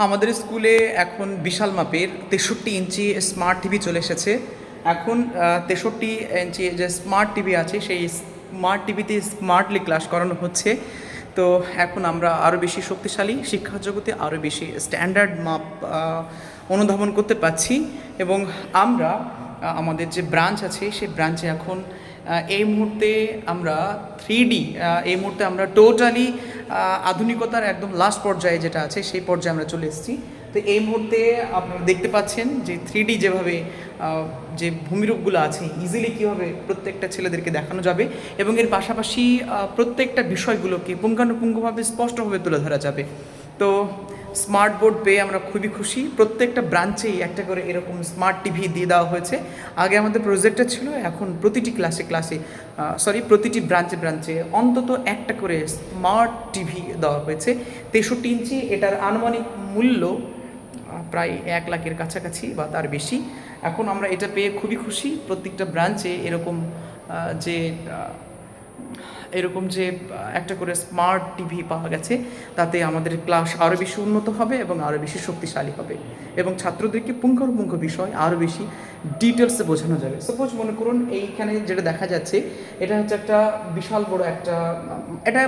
আমাদের স্কুলে এখন বিশাল মাপের 63 ইঞ্চি স্মার্ট টিভি চলে এসেছে। এখন 63 ইঞ্চি যে স্মার্ট টিভি আছে সেই স্মার্ট টিভিতে স্মার্টলি ক্লাস করানো হচ্ছে। তো এখন আমরা আরও বেশি শক্তিশালী, শিক্ষা জগতে আরও বেশি স্ট্যান্ডার্ড মাপ অনুধাবন করতে পারছি। এবং আমরা আমাদের যে ব্রাঞ্চ আছে সেই ব্রাঞ্চে এখন এই মুহূর্তে আমরা 3D, এই মুহূর্তে আমরা টোটালি আধুনিকতার একদম লাস্ট পর্যায়ে যেটা আছে সেই পর্যায়ে আমরা চলে এসেছি। তো এই মুহূর্তে আপনারা দেখতে পাচ্ছেন যে 3D যেভাবে যে ভূমিরূপগুলো আছে ইজিলি কীভাবে প্রত্যেকটা ছেলেদেরকে দেখানো যাবে এবং এর পাশাপাশি প্রত্যেকটা বিষয়গুলোকে পুঙ্খানুপুঙ্খভাবে স্পষ্টভাবে তুলে ধরা যাবে। তো স্মার্ট বোর্ড পেয়ে আমরা খুবই খুশি। প্রত্যেকটা ব্রাঞ্চেই একটা করে এরকম স্মার্ট টিভি দিয়ে দেওয়া হয়েছে। আগে আমাদের প্রজেক্টর ছিল, এখন প্রতিটি প্রতিটি ব্রাঞ্চে অন্তত একটা করে স্মার্ট টিভি দেওয়া হয়েছে। 63 ইঞ্চি, এটার আনুমানিক মূল্য প্রায় 1 লাখের কাছাকাছি বা তার বেশি। এখন আমরা এটা পেয়ে খুবই খুশি। প্রত্যেকটা ব্রাঞ্চে এরকম যে একটা করে স্মার্ট টিভি পাওয়া গেছে, তাতে আমাদের ক্লাস আরও বেশি উন্নত হবে এবং আরও বেশি শক্তিশালী হবে এবং ছাত্রদেরকে পুঙ্খানুপুঙ্খ বিষয় আরও বেশি ডিটেলসে বোঝানো যাবে। সাপোজ মনে করুন এইখানে যেটা দেখা যাচ্ছে এটা হচ্ছে একটা বিশাল বড় এটা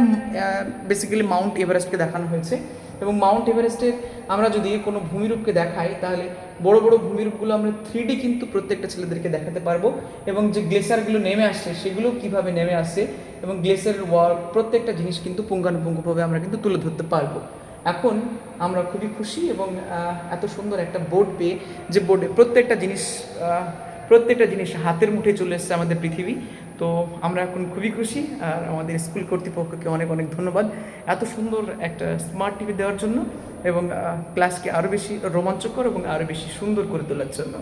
বেসিক্যালি মাউন্ট এভারেস্টকে দেখানো হয়েছে। এবং মাউন্ট এভারেস্টের আমরা যদি কোনো ভূমিরূপকে দেখাই তাহলে বড় বড় ভূমিরূপগুলো আমরা 3D কিন্তু প্রত্যেকটা ছেলেদেরকে দেখাতে পারবো এবং যে গ্লেসারগুলো নেমে আসছে সেগুলো কিভাবে নেমে আসছে এবং গ্লেসারের ওয়ার্ক প্রত্যেকটা জিনিস কিন্তু পুঙ্খানুপুঙ্খভাবে আমরা কিন্তু তুলে ধরতে পারবো। এখন আমরা খুবই খুশি এবং এত সুন্দর একটা বোর্ড পেয়ে, যে বোর্ডে প্রত্যেকটা জিনিস হাতের মুঠে চলে এসেছে আমাদের পৃথিবী। তো আমরা এখন খুবই খুশি আর আমাদের স্কুল কর্তৃপক্ষকে অনেক অনেক ধন্যবাদ এত সুন্দর একটা স্মার্ট টিভি দেওয়ার জন্য এবং ক্লাসকে আরও বেশি রোমাঞ্চকর এবং আরও বেশি সুন্দর করে তোলার জন্য।